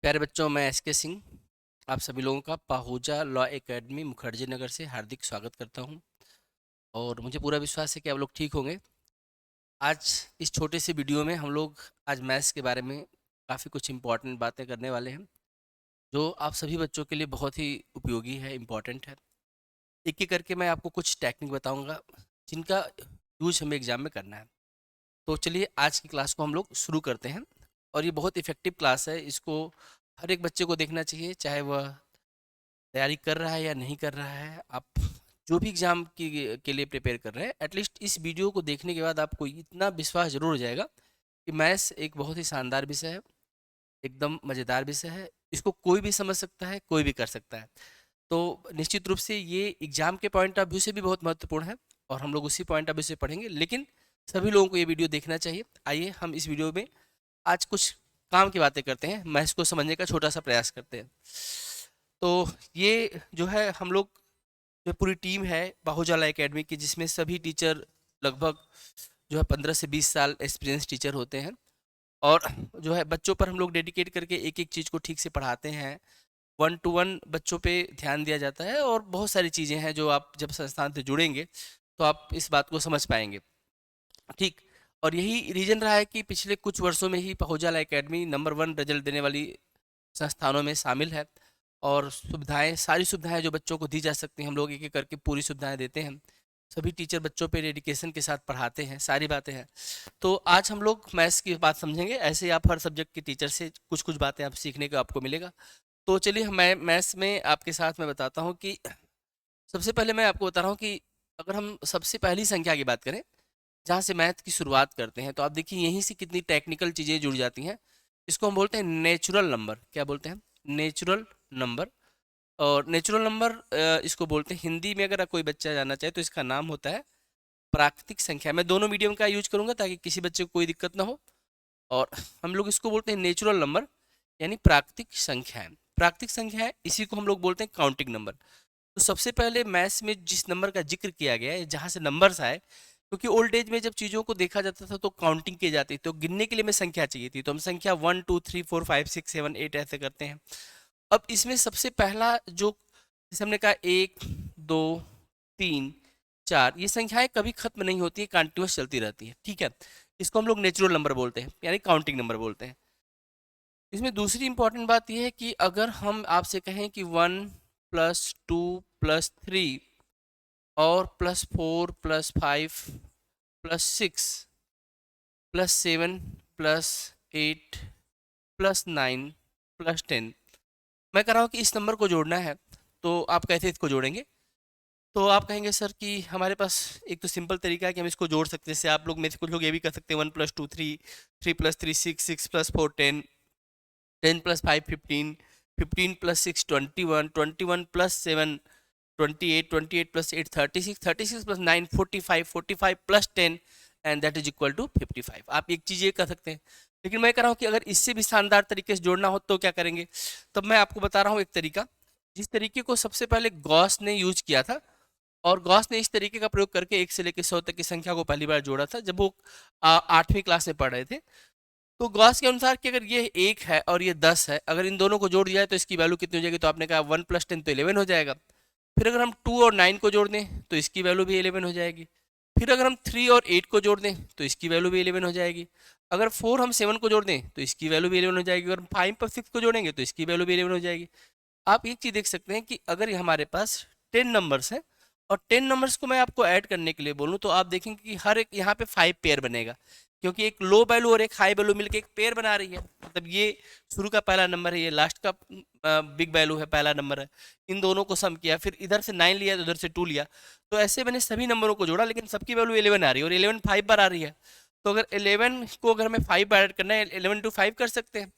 प्यारे बच्चों, मैं एसके सिंह आप सभी लोगों का पाहुजा लॉ एकेडमी मुखर्जी नगर से हार्दिक स्वागत करता हूं। और मुझे पूरा विश्वास है कि आप लोग ठीक होंगे। आज इस छोटे से वीडियो में हम लोग आज मैथ्स के बारे में काफ़ी कुछ इम्पोर्टेंट बातें करने वाले हैं, जो आप सभी बच्चों के लिए बहुत ही उपयोगी है, इम्पोर्टेंट है। एक एक करके मैं आपको कुछ टेक्निक बताऊंगा जिनका यूज हमें एग्जाम में करना है। तो चलिए आज की क्लास को हम लोग शुरू करते हैं। और ये बहुत इफ़ेक्टिव क्लास है, इसको हर एक बच्चे को देखना चाहिए, चाहे वह तैयारी कर रहा है या नहीं कर रहा है। आप जो भी एग्ज़ाम के लिए प्रिपेयर कर रहे हैं, एटलीस्ट इस वीडियो को देखने के बाद आपको इतना विश्वास ज़रूर हो जाएगा कि मैथ्स एक बहुत ही शानदार विषय है, एकदम मज़ेदार विषय है। इसको कोई भी समझ सकता है, कोई भी कर सकता है। तो निश्चित रूप से ये एग्ज़ाम के पॉइंट ऑफ व्यू से भी बहुत महत्वपूर्ण है और हम लोग उसी पॉइंट ऑफ व्यू से पढ़ेंगे, लेकिन सभी लोगों को ये वीडियो देखना चाहिए। आइए हम इस वीडियो में आज कुछ काम की बातें करते हैं, मैथ्स को समझने का छोटा सा प्रयास करते हैं। तो ये जो है हम लोग जो पूरी टीम है बाहुजाला एकेडमी की, जिसमें सभी टीचर लगभग जो है 15 से 20 साल एक्सपीरियंस टीचर होते हैं। और जो है बच्चों पर हम लोग डेडिकेट करके एक एक चीज़ को ठीक से पढ़ाते हैं। 1 to 1 बच्चों पे ध्यान दिया जाता है और बहुत सारी चीज़ें हैं जो आप जब संस्थान से जुड़ेंगे तो आप इस बात को समझ पाएंगे। ठीक। और यही रीज़न रहा है कि पिछले कुछ वर्षों में ही पहुजाला एकेडमी नंबर 1 रिजल्ट देने वाली संस्थानों में शामिल है। और सुविधाएं, सारी सुविधाएं जो बच्चों को दी जा सकती हैं, हम लोग एक एक करके पूरी सुविधाएं देते हैं। सभी टीचर बच्चों पे डेडिकेशन के साथ पढ़ाते हैं, सारी बातें हैं। तो आज हम लोग मैथ्स की बात समझेंगे। ऐसे ही आप हर सब्जेक्ट के टीचर से कुछ कुछ बातें आप सीखने को आपको मिलेगा। तो चलिए मैं मैथ्स में आपके साथ मैं बताता हूँ कि सबसे पहले मैं आपको बता रहा हूँ कि अगर हम सबसे पहली संख्या की बात करें, जहाँ से मैथ की शुरुआत करते हैं, तो आप देखिए यहीं से कितनी टेक्निकल चीज़ें जुड़ जाती हैं। इसको हम बोलते हैं नेचुरल नंबर। क्या बोलते हैं? Natural number. और नेचुरल नंबर इसको बोलते हैं, हिंदी में अगर कोई बच्चा जानना चाहे तो इसका नाम होता है प्राकृतिक संख्या। मैं दोनों मीडियम का यूज करूंगा ताकि किसी बच्चे को कोई दिक्कत ना हो। और हम लोग इसको बोलते हैं नेचुरल नंबर, यानी प्राकृतिक संख्याएं। प्राकृतिक संख्याएं इसी को हम लोग बोलते हैं काउंटिंग नंबर। तो सबसे पहले मैथ्स में जिस नंबर का जिक्र किया गया है, जहाँ से नंबर्स आए, क्योंकि ओल्ड एज में जब चीज़ों को देखा जाता था तो काउंटिंग की जाती थी, तो गिनने के लिए हमें संख्या चाहिए थी, तो हम संख्या 1 2 3 4 5 6 7 8 ऐसे करते हैं। अब इसमें सबसे पहला जो, जैसे हमने कहा 1 2 3 4, ये संख्याएं कभी खत्म नहीं होती है, कंटिन्यूस चलती रहती है। ठीक है, इसको हम लोग नेचुरल नंबर बोलते हैं, यानी काउंटिंग नंबर बोलते हैं। इसमें दूसरी इंपॉर्टेंट बात यह है कि अगर हम आपसे कहें कि 1 + 2 + 3 और +4 + 5 + 6 + 7 + 8 + 9 + 10, मैं कह रहा हूँ कि इस नंबर को जोड़ना है, तो आप कैसे इसको जोड़ेंगे? तो आप कहेंगे सर कि हमारे पास एक तो सिंपल तरीका है कि हम इसको जोड़ सकते हैं। जैसे आप लोग में से कुछ लोग ये भी कर सकते हैं, 1 + 2 3, 3 + 3 6, 6 + 4 10, 10 + 5 15, 15 + 6 21, 21 + 7 28, 28 + 8 36, 36 + 9 45, 45 + 10, and that is equal to 55। आप एक चीज़ ये कर सकते हैं, लेकिन मैं कह रहा हूँ कि अगर इससे भी शानदार तरीके से जोड़ना हो तो क्या करेंगे? तब मैं आपको बता रहा हूँ एक तरीका, जिस तरीके को सबसे पहले गॉस ने यूज किया था। और गॉस ने इस तरीके का प्रयोग करके 1 से लेकर 100 तक की संख्या को पहली बार जोड़ा था, जब वो 8वीं क्लास में पढ़ रहे थे। तो गॉस के अनुसार कि अगर ये 1 है और ये 10 है, अगर इन दोनों को जोड़ दिया जाए तो इसकी वैल्यू कितनी हो जाएगी? तो आपने कहा 1 + 10 तो 11 हो जाएगा। फिर अगर हम 2 और 9 को जोड़ दें तो इसकी वैल्यू भी 11 हो जाएगी। फिर अगर हम 3 और 8 को जोड़ दें तो इसकी वैल्यू भी 11 हो जाएगी। अगर 4 हम 7 को जोड़ दें तो इसकी वैल्यू भी 11 हो जाएगी। अगर हम 5 और 6 को जोड़ेंगे तो इसकी वैल्यू भी 11 हो जाएगी। आप एक चीज़ देख सकते हैं कि अगर ये हमारे पास 10 नंबर्स हैं और 10 नंबर्स को मैं आपको ऐड करने के लिए बोलूँ, तो आप देखेंगे कि हर एक यहाँ पे 5 पेयर बनेगा, क्योंकि एक लो वैल्यू और एक हाई वैल्यू मिलकर एक पेयर बना रही है। मतलब ये शुरू का पहला नंबर है, ये लास्ट का बिग वैल्यू है, पहला नंबर है। इन दोनों को सम किया, फिर इधर से 9 लिया तो उधर से 2 लिया, तो ऐसे मैंने सभी नंबरों को जोड़ा, लेकिन सबकी वैल्यू 11 आ रही है और 11 5 बार आ रही है। तो अगर 11 को अगर हमें 5 बार ऐड करना है, 11 × 5 कर सकते हैं।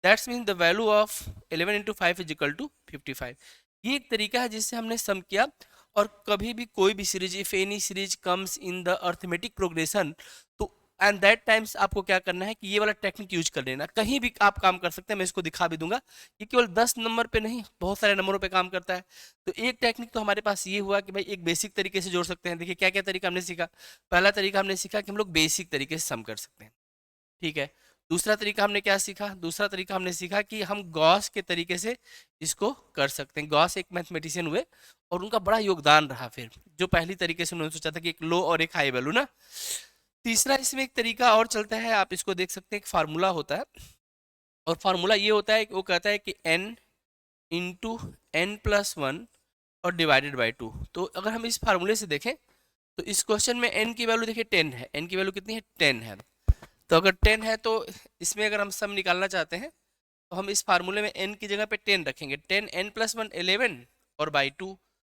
That's mean the value of 11 × 5 is equal to 55। ये एक तरीका है जिससे हमने सम किया। और कभी भी कोई भी series, if any series comes in the arithmetic progression, तो एंड दैट टाइम्स आपको क्या करना है कि ये वाला टेक्निक यूज कर लेना। कहीं भी आप काम कर सकते हैं, मैं इसको दिखा भी दूंगा। ये केवल 10 नंबर पे नहीं, बहुत सारे नंबरों पे काम करता है। तो एक टेक्निक तो हमारे पास ये हुआ कि भाई एक बेसिक तरीके से जोड़ सकते हैं। देखिए क्या क्या तरीका हमने सीखा। पहला तरीका हमने सीखा कि हम लोग बेसिक तरीके से सम कर सकते हैं। ठीक है, दूसरा तरीका हमने क्या सीखा? दूसरा तरीका हमने सीखा कि हम गॉस के तरीके से इसको कर सकते हैं। गॉस एक मैथमेटिशियन हुए और उनका बड़ा योगदान रहा फिर, जो पहली तरीके से उन्होंने सोचा था कि एक लो और एक हाई वैल्यू ना। तीसरा इसमें एक तरीका और चलता है, आप इसको देख सकते हैं, एक फार्मूला होता है और फार्मूला ये होता है कि वो कहता है कि n into N plus one और डिवाइडेड बाई टू। तो अगर हम इस फार्मूले से देखें तो इस क्वेश्चन में n की वैल्यू देखिए 10 है, n की वैल्यू कितनी है? 10 है। तो अगर 10 है तो इसमें अगर हम सम निकालना चाहते हैं तो हम इस फार्मूले में n की जगह पे 10 रखेंगे। 10 n प्लस वन 11 और बाई टू।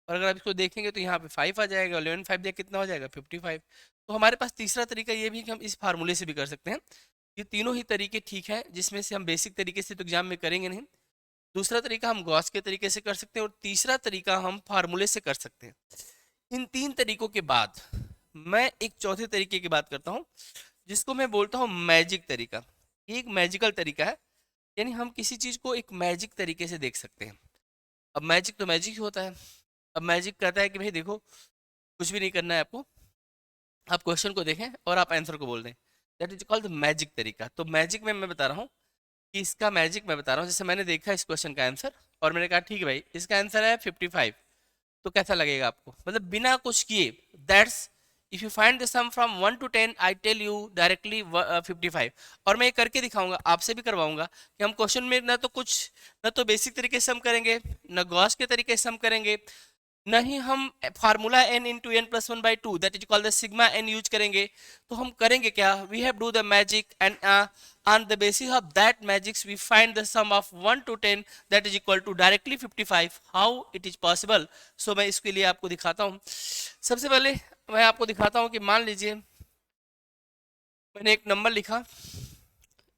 और अगर आप इसको देखेंगे तो यहाँ पे 5 आ जाएगा, 11 5 दिया कितना हो जाएगा? 55। तो हमारे पास तीसरा तरीका ये भी है कि हम इस फार्मूले से भी कर सकते हैं। ये तीनों ही तरीके ठीक है, जिसमें से हम बेसिक तरीके से तो एग्जाम में करेंगे नहीं। दूसरा तरीका हम गॉस के तरीके से कर सकते हैं और तीसरा तरीका हम फार्मूले से कर सकते हैं। इन तीन तरीकों के बाद मैं एक चौथे तरीके की बात करता हूँ, जिसको मैं बोलता हूँ मैजिक तरीका। ये एक मैजिकल तरीका है, यानी हम किसी चीज को एक मैजिक तरीके से देख सकते हैं। अब मैजिक तो मैजिक ही होता है। अब मैजिक कहता है कि भाई देखो, कुछ भी नहीं करना है आपको, आप क्वेश्चन को देखें और आप आंसर को बोल दें। दैट इज कॉल्ड मैजिक तरीका। तो मैजिक में मैं बता रहा हूँ कि इसका मैजिक मैं बता रहा हूँ। जैसे मैंने देखा इस क्वेश्चन का आंसर और मैंने कहा ठीक है भाई इसका आंसर है 55, तो कैसा लगेगा आपको? मतलब बिना कुछ किए, that's if you find the sum from 1 to 10 I tell you directly 55। और मैं ये करके दिखाऊंगा, आपसे भी करवाऊंगा कि हम क्वेश्चन में ना तो कुछ, ना तो बेसिक तरीके से सम करेंगे, ना गॉस के तरीके से सम करेंगे, नहीं हम formula n into N plus one by two that is called the sigma n use करेंगे। तो हम करेंगे क्या? We have do the magic and on the basis of that magics we find the sum of 1 to 10 that is equal to directly 55। how it is possible? so मैं इसके लिए आपको दिखाता हूँ। सबसे पहले मैं आपको दिखाता हूँ कि मान लीजिए मैंने एक नंबर लिखा,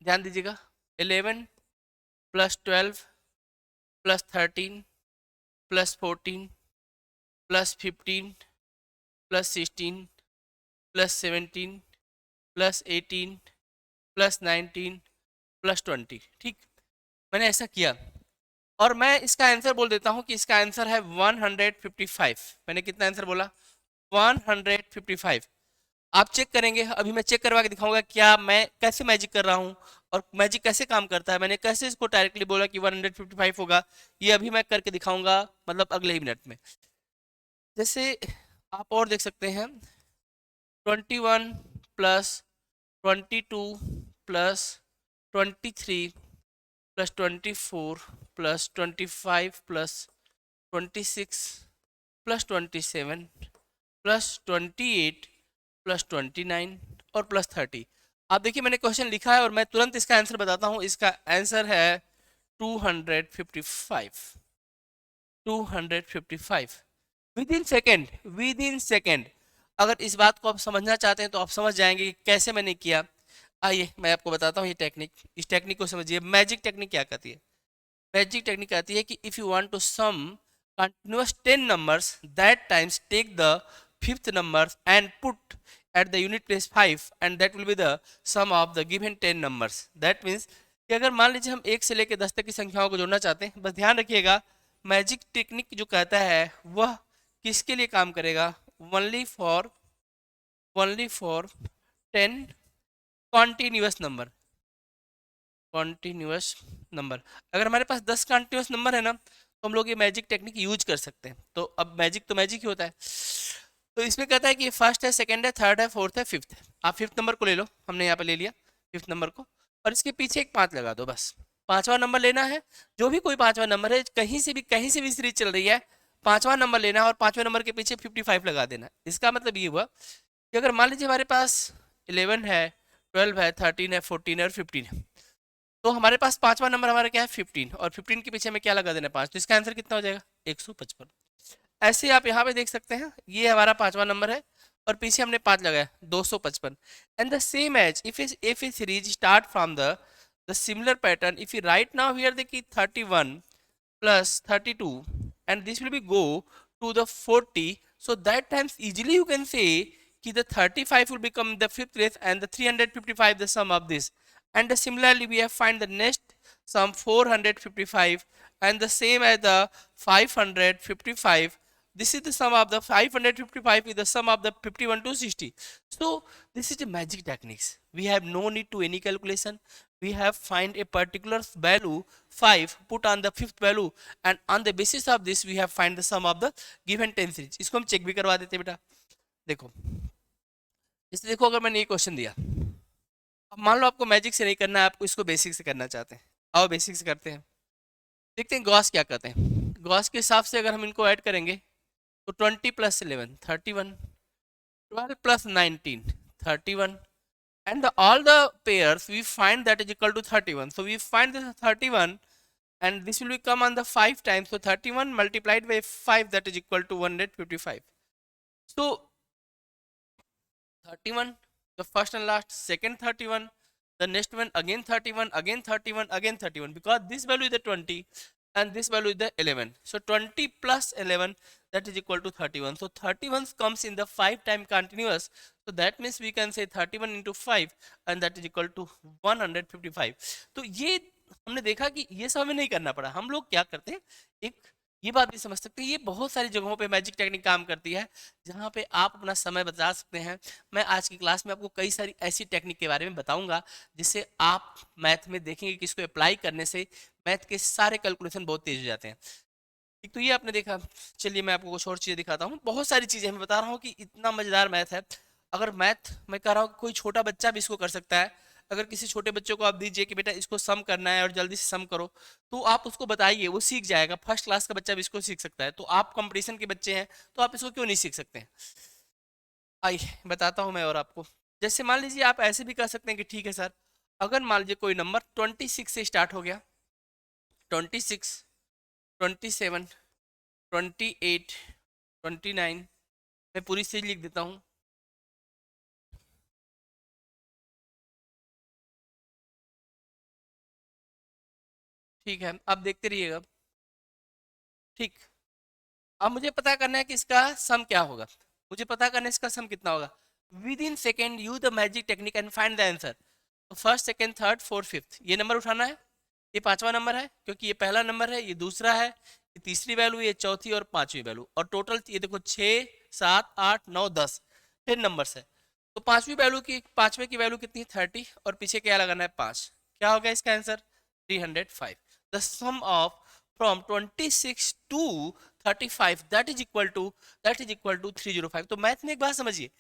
ध्यान दीजिएगा, 11 plus 12 plus 13 plus 14 plus 15 plus 16 plus 17 plus 18 plus 19 plus 20। ठीक, मैंने ऐसा किया और मैं इसका आंसर बोल देता हूं कि इसका आंसर है 155। मैंने कितना आंसर बोला? 155। आप चेक करेंगे, अभी मैं चेक करवा के दिखाऊंगा क्या मैं कैसे मैजिक कर रहा हूं और मैजिक कैसे काम करता है। मैंने कैसे इसको डायरेक्टली बोला कि 155 होगा, ये अभी मैं करके दिखाऊंगा, मतलब अगले ही मिनट में। जैसे आप और देख सकते हैं, 21 plus 22 plus 23 plus 24 plus 25 plus 26 plus 27 plus 28 plus 29 और प्लस 30। आप देखिए मैंने क्वेश्चन लिखा है और मैं तुरंत इसका आंसर बताता हूँ। इसका आंसर है 255। 255 with in second, within second. अगर इस बात को आप समझना चाहते हैं तो आप समझ जाएंगे कि कैसे मैंने किया। आइए मैं आपको बताता हूँ ये टेक्निक। इस टेक्निक को समझिए। मैजिक टेक्निक क्या कहती है? मैजिक टेक्निक कहती है कि if you want to sum continuous 10 numbers, that times take the fifth number and put at the unit place 5 and that will be the sum of the given 10 numbers। that means कि अगर मान लीजिए हम 1 से लेकर 10 तक की संख्याओं को जोड़ना चाहते हैं, बस ध्यान रखिएगा मैजिक टेक्निक जो कहता है वह किसके लिए काम करेगा? Only for 10 continuous number. Continuous number, अगर हमारे पास 10 कॉन्टिन्यूस नंबर है ना तो हम लोग ये मैजिक टेक्निक यूज कर सकते हैं। तो अब मैजिक तो मैजिक ही होता है। तो इसमें कहता है कि फर्स्ट है, सेकंड है, थर्ड है, फोर्थ है, फिफ्थ है। आप फिफ्थ नंबर को ले लो, हमने यहाँ पे ले लिया फिफ्थ नंबर को, और इसके पीछे एक 5 लगा दो बस। पांचवा नंबर लेना है, जो भी कोई पांचवा नंबर है, कहीं से भी सीरीज चल रही है, पांचवा नंबर लेना है और पांचवें नंबर के पीछे 55 लगा देना। इसका मतलब ये हुआ कि अगर मान लीजिए हमारे पास 11 है, 12 है, 13 है, 14 है और 15 है, तो हमारे पास पांचवा नंबर हमारा क्या है? 15, और 15 के पीछे हमें क्या लगा देना? 5। तो इसका आंसर कितना हो जाएगा? 155। ऐसे आप यहाँ पे देख सकते हैं, ये हमारा पांचवा नंबर है और पीछे हमने 5 लगाया, 255। And the same as if a series start from the similar pattern, if you right now here देखिए 31 plus 32 and this will be go to the 40, so that times easily you can say कि the 35 will become the fifth place and the 355 the sum of this, and similarly we have find the next sum 455 and the same as the 555, this is the sum of the 555 with the sum of the 51 to 60. So this is the magic techniques. We have no need to any calculation. We have find a particular value 5, put on the fifth value, and on the basis of this we have find the sum of the given 10 series. इसको हम check भी करवा देते हैं बेटा. देखो, इस देखो अगर मैंने ये क्वेश्चन दिया, अब मान लो आपको मैजिक से नहीं करना है, आपको इसको बेसिक से करना चाहते हैं. आओ बेसिक से करते हैं. देखते हैं गॉस क्या करते हैं. गॉस के हिसाब से अगर हम इनको ऐड करेंगे तो 20 plus 11 31, 12 plus 19 31, and all the pairs we find that is equal to 31. So we find this 31, and this will come on the 5 times. So 31 multiplied by 5, that is equal to 155. So 31, the first and last, second 31, the next one again 31, again 31, again 31, because this value is the 20 and this value is the 11. So 20 plus 11, that is equal to 31. So 31 comes in the 5 time continuous. So that means we can say 31 into 5, and that is equal to 155. तो ये हमने देखा कि ये सब हमें नहीं करना पड़ा. हम लोग क्या करते हैं, एक ये बात भी समझ सकते हैं, ये बहुत सारी जगहों पे मैजिक टेक्निक काम करती है जहाँ पे आप अपना समय बचा सकते हैं. मैं आज की क्लास में आपको कई सारी ऐसी टेक्निक के बारे में बताऊंगा जिससे आप मैथ में देखेंगे कि इसको अप्लाई करने से मैथ के सारे कैलकुलेशन बहुत तेज हो जाते हैं. एक तो ये आपने देखा. चलिए मैं आपको कुछ और चीज़ें दिखाता हूँ. बहुत सारी चीज़ें मैं बता रहा हूँ कि इतना मज़ेदार मैथ है. अगर मैथ मैं कह रहा हूँ कोई छोटा बच्चा भी इसको कर सकता है. अगर किसी छोटे बच्चों को आप दीजिए कि बेटा इसको सम करना है और जल्दी से सम करो, तो आप उसको बताइए, वो सीख जाएगा. फर्स्ट क्लास का बच्चा भी इसको सीख सकता है. तो आप कंपटीशन के बच्चे हैं तो आप इसको क्यों नहीं सीख सकते हैं. आइए बताता हूँ मैं और आपको. जैसे मान लीजिए आप ऐसे भी कर सकते हैं कि ठीक है सर, अगर मान लीजिए कोई नंबर 26 से स्टार्ट हो गया, 26, 27, 28, 29, मैं पूरी सीरीज लिख देता हूँ. ठीक है, आप देखते रहिएगा. ठीक, अब मुझे पता करना है कि इसका सम क्या होगा. मुझे पता करना है इसका सम कितना होगा. Within second use the magic technique and find the answer. तो first, second, third, fourth, fifth, ये नंबर उठाना है. ये पांचवा नंबर है क्योंकि ये पहला नंबर है, ये दूसरा है, ये तीसरी वैल्यू, ये चौथी और पांचवी वैल्यू, और टोटल ये देखो 6, 7, 8, 9, 10, 10 नंबर्स है. तो पांचवी वैल्यू की, पांचवे की वैल्यू कितनी है 30, और पीछे क्या लगाना है 5. क्या हो गया इसका answer 305. The sum of from 26 to 35 that is equal to 305. तो मैथ में एक बात समझिए,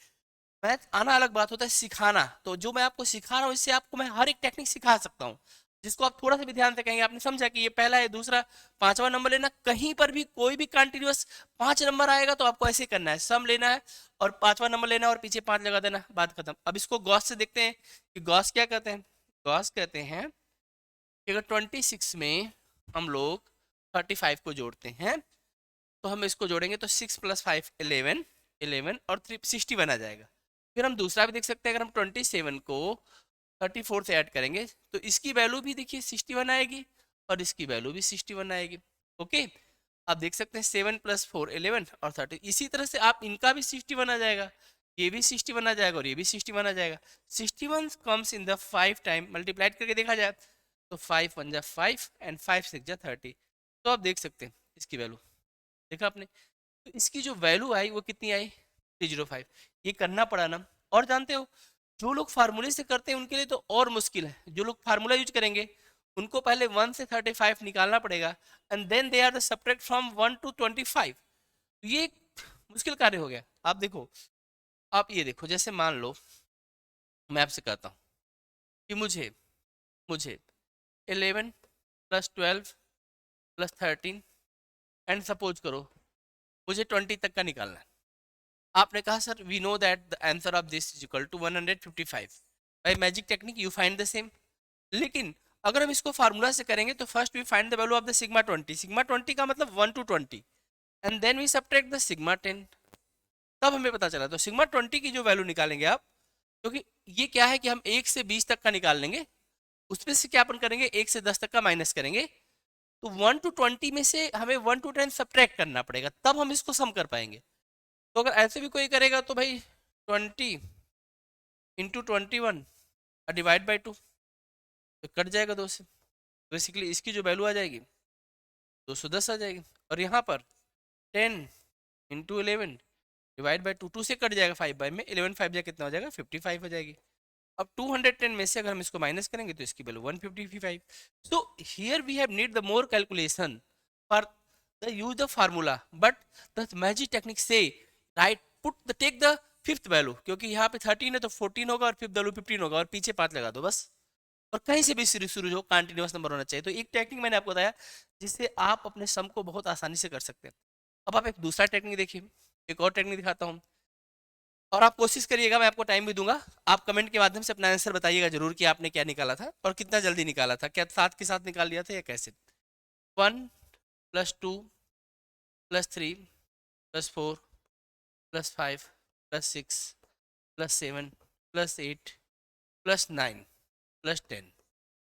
मैथ आना अलग बात होता है, सिखाना. तो जो मैं आपको सिखा रहा हूँ इससे आपको मैं हर एक टेक्निक सिखा सकता हूँ जिसको आप थोड़ा सा भी ध्यान से कहेंगे. आपने समझा कि ये पहला है, दूसरा, पांचवा नंबर लेना. कहीं पर भी कोई भी कंटिन्यूअस 5 नंबर आएगा तो आपको ऐसे करना है, सम लेना है और पांचवा नंबर लेना है और पीछे 5 लगा देना, बात खत्म. अब इसको गॉस से देखते हैं कि गॉस क्या कहते हैं. गॉस कहते हैं कि अगर 26 में हम लोग 35 को जोड़ते हैं तो हम इसको जोड़ेंगे तो 6 + 5 11, 11 और 3 61 आ जाएगा. फिर हम दूसरा भी देख सकते हैं, अगर हम 27 को 34 से ऐड करेंगे तो इसकी वैल्यू भी देखिए 61 आएगी और इसकी वैल्यू भी 61 आएगी. ओके, आप देख सकते हैं 7 + 4 11 और 30. इसी तरह से आप इनका भी 61 आ जाएगा, ये भी 61 आ जाएगा और ये भी 61 आ जाएगा. 61 comes in the 5 time. Multiplied करके देखा जाए तो 5 × 1 = 5 एंड 5 × 6 = 30. तो आप देख सकते हैं इसकी वैल्यू देखा आपने. तो इसकी जो वैल्यू आई वो कितनी आई 305. ये करना पड़ा ना. और जानते हो जो लोग फार्मूले से करते हैं उनके लिए तो और मुश्किल है. जो लोग फार्मूला यूज करेंगे उनको पहले 1 से 35 निकालना पड़ेगा and then they are the subtract from 1 to 25. तो ये एक मुश्किल कार्य हो गया. आप देखो, आप ये देखो, जैसे मान लो मैं आपसे कहता हूँ कि मुझे मुझे 11 + 12 + 13 एंड सपोज करो मुझे 20 तक का निकालना है. आपने कहा sir we know that the answer of this is equal to 155. By magic technique you find the same. लेकिन अगर हम इसको फार्मूला से करेंगे तो first we find the value of the sigma 20. Sigma 20 का मतलब 1 to 20 and then we subtract the sigma 10. तब हमें पता चला. तो सिग्मा 20 की जो वैल्यू निकालेंगे आप, क्योंकि ये क्या है कि हम 1 से 20 तक का निकाल लेंगे, उसमें से क्या अपन करेंगे 1 से 10 तक का माइनस करेंगे. तो 1 to 20 में से हमें 1 to 10 सब्ट्रैक्ट करना पड़ेगा, तब हम इसको सम कर पाएंगे. तो अगर ऐसे भी कोई करेगा तो भाई 20 × 21 डिवाइड बाई 2 तो कट जाएगा 2 से. बेसिकली इसकी जो वैल्यू आ जाएगी 210 आ जाएगी. और यहाँ पर 10 इंटू 11 डिवाइड बाई 2, 2 से कट जाएगा 5 बाई में, 11 5 जा कितना हो जाएगा 55 हो जाएगी। अब 210 में से अगर हम इसको माइनस करेंगे तो इसकी value 155। So here we have need the more calculation for the use the formula, but the magic technique से right put the take the fifth value, क्योंकि यहाँ पे 13 है तो 14 होगा और फिफ्थ वैल्यू 15 होगा और पीछे 5 लगा दो बस, और कहीं से भी शुरू हो कंटिन्यूअस नंबर होना चाहिए। तो एक टेक्निक मैंने आपको बताया जिससे आप अपने सम को बहुत आसानी से कर सकते हैं। अब आप एक दूसरा टेक्निक देखिए, एक और टेक्निक दिखाता हूँ, और आप कोशिश करिएगा, मैं आपको टाइम भी दूंगा, आप कमेंट के माध्यम से अपना आंसर बताइएगा जरूर कि आपने क्या निकाला था और कितना जल्दी निकाला था, क्या साथ के साथ निकाल लिया था या कैसे। 1 + 2 + 3 + 5 + 6 + 7 + 8 + 9 + 10 +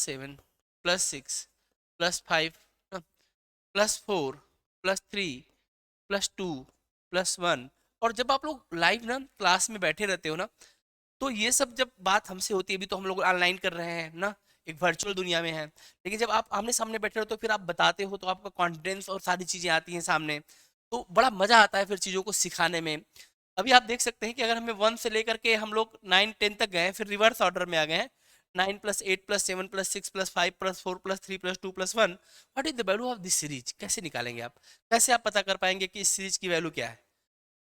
11 + 12 + 13 + 2 + 1, और जब आप लोग लाइव ना क्लास में बैठे रहते हो ना, तो ये सब जब बात हमसे होती है, अभी तो हम लोग ऑनलाइन कर रहे हैं ना, एक वर्चुअल दुनिया में है, लेकिन जब आप आमने सामने बैठे हो तो फिर आप बताते हो तो आपका कॉन्फिडेंस और सारी चीजें आती हैं सामने, तो बड़ा मजा आता है फिर चीजों को सिखाने में। अभी आप देख सकते हैं कि अगर हमें 1 से लेकर के हम लोग 9 10 तक गए, फिर रिवर्स ऑर्डर में आ गए हैं, 9 + 8 + 7 + 6 + 5 + 4 + 3 + 2 + 1, what is the value of this series, कैसे निकालेंगे आप, कैसे आप पता कर पाएंगे कि इस सीरीज की वैल्यू क्या है।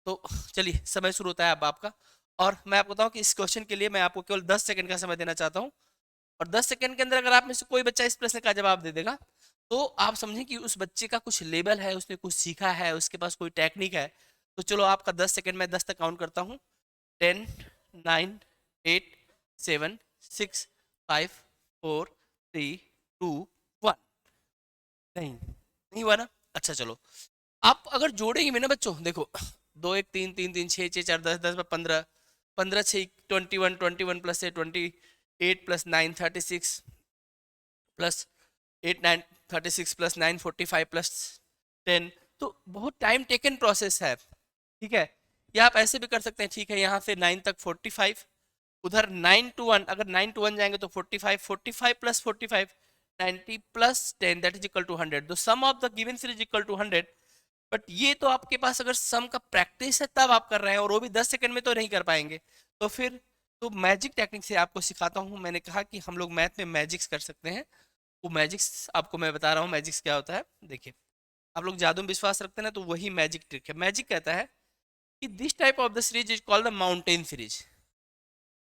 तो चलिए समय शुरू होता है अब आपका, और मैं आपको बताऊं कि इस क्वेश्चन के लिए मैं आपको केवल 10 सेकंड का समय देना चाहता हूं, और 10 सेकंड के अंदर अगर आप में से कोई बच्चा इस प्रश्न का जवाब दे देगा तो आप समझें कि उस बच्चे का कुछ लेवल है, उसने कुछ सीखा है, उसके पास कोई टेक्निक है। तो चलो आपका 10 सेकंड में 10 तक काउंट करता हूँ। 10 9 8 7 6 5 4 3 2 1। नहीं, नहीं हुआ ना, अच्छा चलो, आप अगर जोड़ेंगे भी ना बच्चों, देखो 2 1 3 3 3 6 6 4 10 10 15 15 6 21 21 + 28 + 9 36 प्लस 8 9 36 + 9 45 + 10, तो बहुत टाइम टेकन प्रोसेस है, ठीक है। या आप ऐसे भी कर सकते हैं, ठीक है, यहाँ से 9 तक 45, उधर 9 to 1, अगर 9 to 1 जाएंगे तो 45 45 + 45 90 + 10 that is equal to 100, the sum of the given series equal to 100। But ये तो आपके पास अगर सम का प्रैक्टिस है तब आप कर रहे हैं, और वो भी 10 सेकंड में तो नहीं कर पाएंगे, तो फिर तो मैजिक टेक्निक से आपको सिखाता हूँ। मैंने कहा कि हम लोग मैथ में मैजिक्स कर सकते हैं, वो मैजिक्स आपको मैं बता रहा हूँ मैजिक्स क्या होता है। देखिए, आप लोग जादू में विश्वास रखते हैं ना, तो वही मैजिक ट्रिक है। मैजिक कहता है कि this type of the series is called the mountain series.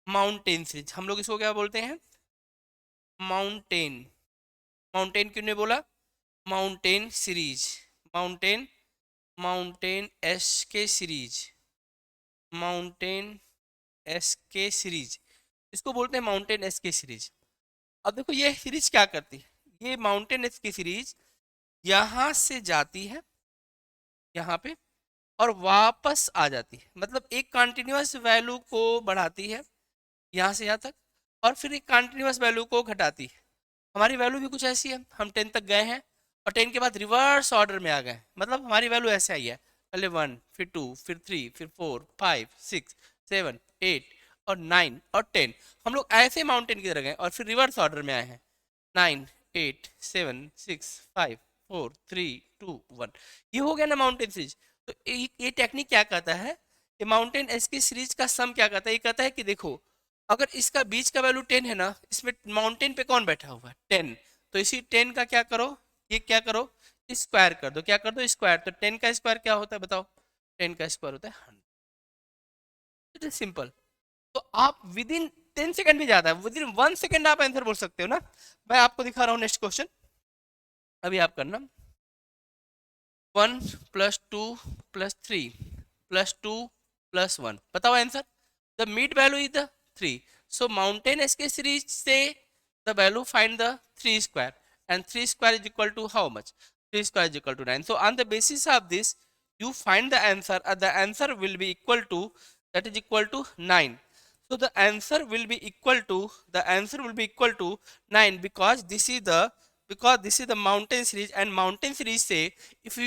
Mountain series हम लोग इसको क्या बोलते हैं, माउंटेन। माउंटेन क्यों ने बोला, mountain series, mountain, mountain S के सीरीज, माउंटेन एस के सीरीज, इसको बोलते हैं माउंटेन एस के सीरीज। अब देखो ये सीरीज क्या करती है, ये माउंटेन एस की सीरीज यहाँ से जाती है यहाँ पे और वापस आ जाती है, मतलब एक कंटिन्यूअस वैल्यू को बढ़ाती है यहाँ से यहाँ तक, और फिर एक कंटिन्यूअस वैल्यू को घटाती है। हमारी वैल्यू भी कुछ ऐसी है, हम 10 तक गए हैं और 10 के बाद रिवर्स ऑर्डर में आ गए, मतलब हमारी वैल्यू ऐसे आई है, पहले 1 फिर 2 फिर 3 फिर 4 5 6 7 8 और 9 और 10, हम लोग ऐसे माउंटेन की तरह गए और फिर रिवर्स ऑर्डर में आए हैं, 9 8 7 6 5 4 3 2 1। ये हो गया ना माउंटेन सीरीज। तो ये टेक्निक क्या कहता है, ये माउंटेन एस की सीरीज का सम क्या कहता है, ये कहता है कि देखो अगर इसका बीच का वैल्यू 10 है ना, इसमें माउंटेन पे कौन बैठा हुआ है 10, तो इसी 10 का क्या करो, ये क्या करो, स्क्वायर कर दो, क्या कर दो स्क्वायर, तो 10 का स्क्वायर क्या होता है बताओ, 10 का स्क्वायर होता है 100। It is simple. तो आप विद इन 10 सेकंड भी ज्यादा है, विद इन 1 सेकंड आप आंसर बोल सकते हो ना। मैं आपको दिखा रहा हूँ नेक्स्ट क्वेश्चन, अभी आप करना, 1 + 2 + 3 + 2 + 1, बताओ answer, the mid value is the 3, so माउंटेन एसके सीरीज से the value find the 3 square, and 3 square is equal to how much, 3 square is equal to 9, so on the basis of this you find the answer, the answer will be equal to, that is equal to 9, so the answer will be equal to, the answer will be equal to 9, because this is the, because this is the mountain series, and mountain series say if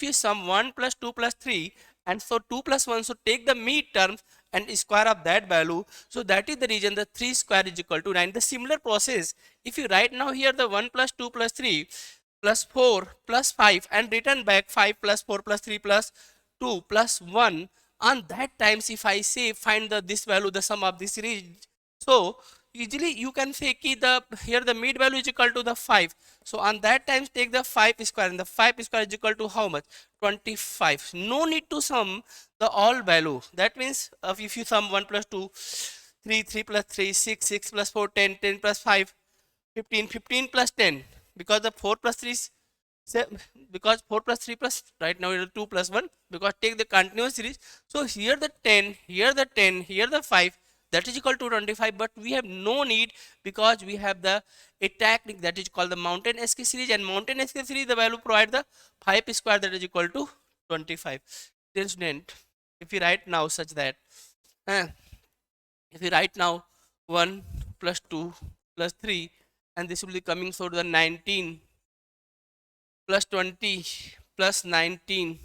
you sum 1 + 2 + 3, and so 2 + 1, so take the mid terms and square of that value, so that is the reason the 3 square is equal to 9. The similar process, if you write now here the 1 + 2 + 3 plus 4 plus 5 and return back 5 plus 4 plus 3 plus 2 plus 1. On that times if I say find the this value, the sum of this series, so easily you can say ki the here the mid value is equal to the 5. So on that times take the 5 square, and the 5 square is equal to how much? 25. No need to sum the all value. That means if you sum 1 plus 2, 3, 3 plus 3, 6, 6 plus 4, 10, 10 plus 5, 15, 15 plus 10, because the 4 plus 3 is because 4 plus 3 plus right now it is 2 plus 1, because take the continuous series. So here the 10, here the 10, here the 5, that is equal to 25, but we have no need because we have the a technique that is called the mountain SK series, and mountain SK series the value provide the 5 square that is equal to 25. Then student, if we write now such that uh, if we write now 1 plus 2 plus 3, and this will be coming so to the 19 plus 20 plus 19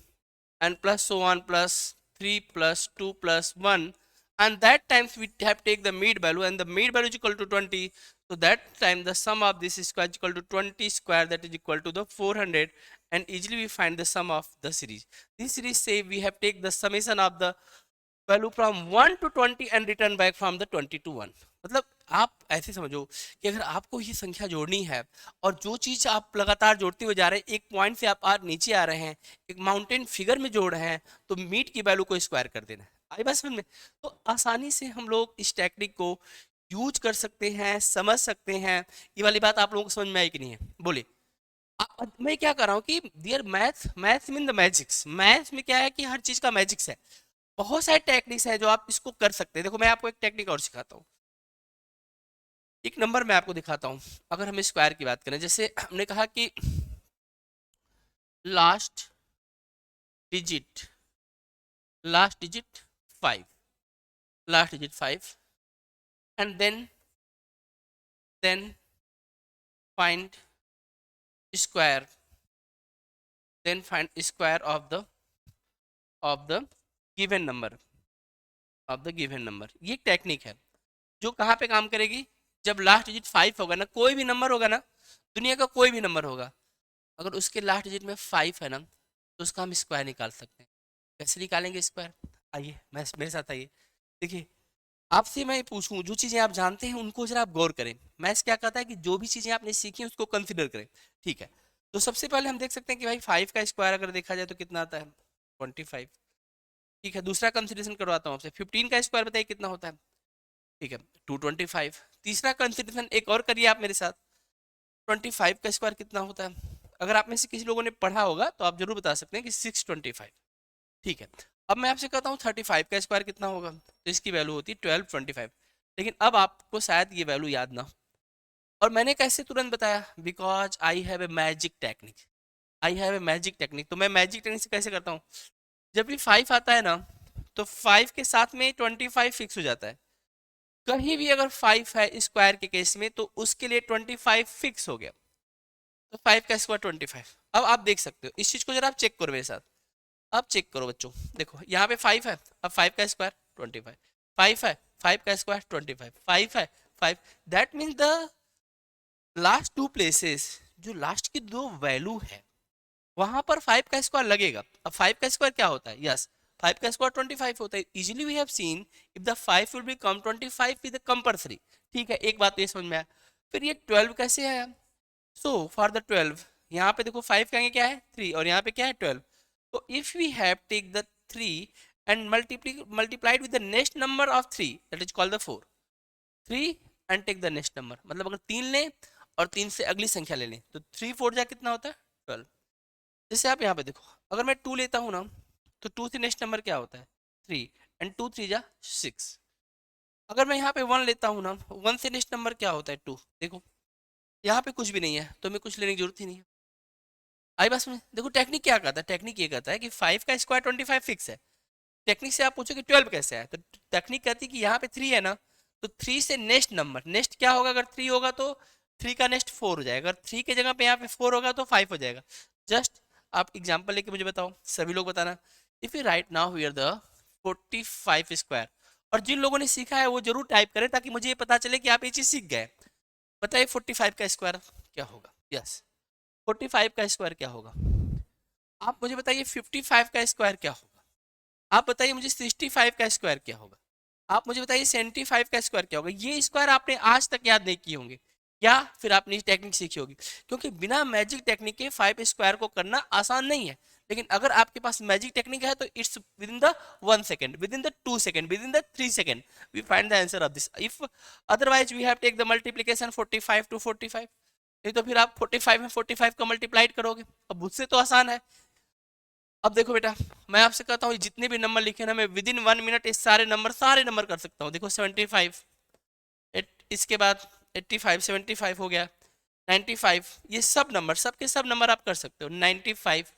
and plus so on plus 3 plus 2 plus 1, and that times we have take the mid value, and the mid value is equal to 20. So that time the sum of this square is equal to 20 square, that is equal to the 400, and easily we find the sum of the series. This series say we have take the summation of the value from 1 to 20 and return back from the 20 to 1. मतलब आप ऐसे समझो कि अगर आपको ये संख्या जोड़नी है और जो चीज़ आप लगातार जोड़ते हुए जा रहे हैं, एक पॉइंट से आप आज नीचे आ रहे हैं, एक माउंटेन फिगर में जोड़ रहे हैं, तो मीट की वैल्यू को स्क्वायर कर देना है. आई बात समझ में? तो आसानी से हम लोग इस टेक्निक को यूज कर सकते हैं, समझ सकते हैं. ये वाली बात आप लोगों को समझ में आई कि नहीं है? बोले. मैं क्या कर रहा हूँ कि dear maths mean the magics. Maths में क्या है कि हर चीज़ का मैजिक्स है. बहुत सारे टेक्निक्स है जो आप इसको कर सकते हैं. देखो मैं आपको एक टेक्निक और सिखाता हूँ. एक नंबर मैं आपको दिखाता हूँ. अगर हम स्क्वायर की बात करें, जैसे हमने कहा कि last digit 5, last digit 5, and then find square, then find square of the given number, ये एक टेक्निक है जो कहाँ पे काम करेगी? जब लास्ट डिजिट 5 होगा ना, कोई भी नंबर होगा ना, दुनिया का कोई भी नंबर होगा, अगर उसके लास्ट डिजिट में 5 है ना, तो उसका हम स्क्वायर निकाल सकते हैं. कैसे निकालेंगे स्क्वायर? आइए मेरे साथ आइए. देखिए आपसे मैं पूछूं, जो चीज़ें आप जानते हैं उनको जरा आप गौर करें. मैथ्स क्या कहता है कि जो भी चीज़ें आपने सीखी उसको कंसिडर करें. ठीक है, तो सबसे पहले हम देख सकते हैं कि भाई 5 का स्क्वायर अगर देखा जाए तो कितना आता है? 25. ठीक है, दूसरा कंसिडरेशन करवाता हूँ आपसे. 15 का स्क्वायर बताइए कितना होता है? ठीक है, 225. तीसरा कंसिडरेशन एक और करिए आप मेरे साथ. 25 का स्क्वायर कितना होता है? अगर आप में से किसी लोगों ने पढ़ा होगा तो आप जरूर बता सकते हैं कि 625. ठीक है, अब मैं आपसे कहता हूँ 35 का स्क्वायर कितना होगा? तो इसकी वैल्यू होती है 1225. लेकिन अब आपको शायद ये वैल्यू याद ना हो. और मैंने कैसे तुरंत बताया? Because I have a magic technique. तो मैं मैजिक टेक्निक से कैसे करता हूँ? जब भी 5 आता है ना, तो 5 के साथ में 25 फिक्स हो जाता है. कहीं भी अगर 5 है स्क्वायर के केस में, तो उसके लिए 25 फिक्स हो गया. तो 5 का स्क्वायर 25. अब आप देख सकते हो इस चीज को, जरा आप चेक करो मेरे साथ. अब चेक करो बच्चों, देखो यहाँ पे 5 है, अब 5 का स्क्वायर 25. 5 है, 5 का स्क्वायर 25. 5 है, 5. That means the last two places, जो लास्ट की दो वैल्यू है वहां पर 5 का स्क्वायर लगेगा. अब 5 का स्क्वायर क्या होता है? यस, 5 का स्क्वायर 25 होता है. Easily we have seen if the 5 will become 25 with the compulsory. ठीक है, एक बात तो ये समझ में आया. फिर ये 12 कैसे आया? सो फॉर द 12, यहाँ पे देखो 5 कहेंगे क्या है? 3, और यहाँ पे क्या है? 12. तो if we have take the 3 and multiplied with the next number of 3, that is called the 4. 3 and take the next number, मतलब अगर 3 लें और 3 से अगली संख्या ले लें, तो 3 4 जा कितना होता है? 12. जैसे आप यहाँ पे देखो, अगर मैं 2 लेता हूँ ना, तो 2 से नेक्स्ट नंबर क्या होता है? 3, एंड 2 3 जा 6. अगर मैं यहाँ पे 1 लेता हूँ ना, 1 से नेक्स्ट नंबर क्या होता है? 2. देखो यहाँ पे कुछ भी नहीं है, तो मैं कुछ लेने की जरूरत ही नहीं है. आई बस में देखो टेक्निक क्या कहता है. टेक्निक ये कहता है कि 5 का स्क्वायर 25 फिक्स है. टेक्निक से आप पूछो कि 12 कैसे है, तो टेक्निक कहती है कि यहाँ पे 3 है ना, तो 3 से नेक्स्ट नंबर, नेक्स्ट क्या होगा? अगर 3 होगा तो 3 का नेक्स्ट 4 हो जाएगा. अगर 3 के जगह पे यहाँ पे 4 होगा तो 5 हो जाएगा. जस्ट आप एग्जाम्पल लेके मुझे बताओ, सभी लोग बताना. If you right now here the 45 square, और जिन लोगों ने सीखा है वो जरूर टाइप करें ताकि मुझे ये पता चले कि आप ये चीज सीख गए. बताइए 45 का स्क्वायर क्या होगा? यस, 45 का स्क्वायर क्या होगा? आप मुझे बताइए 55 का स्क्वायर क्या होगा? आप बताइए मुझे 65 का स्क्वायर क्या होगा? आप मुझे बताइए 75 का स्क्वायर क्या होगा? ये स्क्वायर आपने आज तक याद नहीं किए होंगे, या फिर आपने टेक्निक सीखी होगी, क्योंकि बिना मैजिक टेक्निक के 5 स्क्वायर को करना आसान नहीं है। लेकिन अगर आपके पास मैजिक टेक्निक है तो it's within the 1 second, within the 2 second, within the 3 second we find the answer of this. If otherwise we have take the multiplication 45 to 45, नहीं तो फिर आप 45 में 45 का मल्टीप्लाइड करोगे। अब मुझसे तो आसान है। अब देखो बेटा, मैं आपसे कहता हूँ जितने भी नंबर लिखे ना, मैं विद इन 1 मिनट ये सारे नंबर कर सकता हूँ। देखो 75, इसके बाद 85, 75 हो गया, 95, ये सब नंबर आप कर सकते हो। 95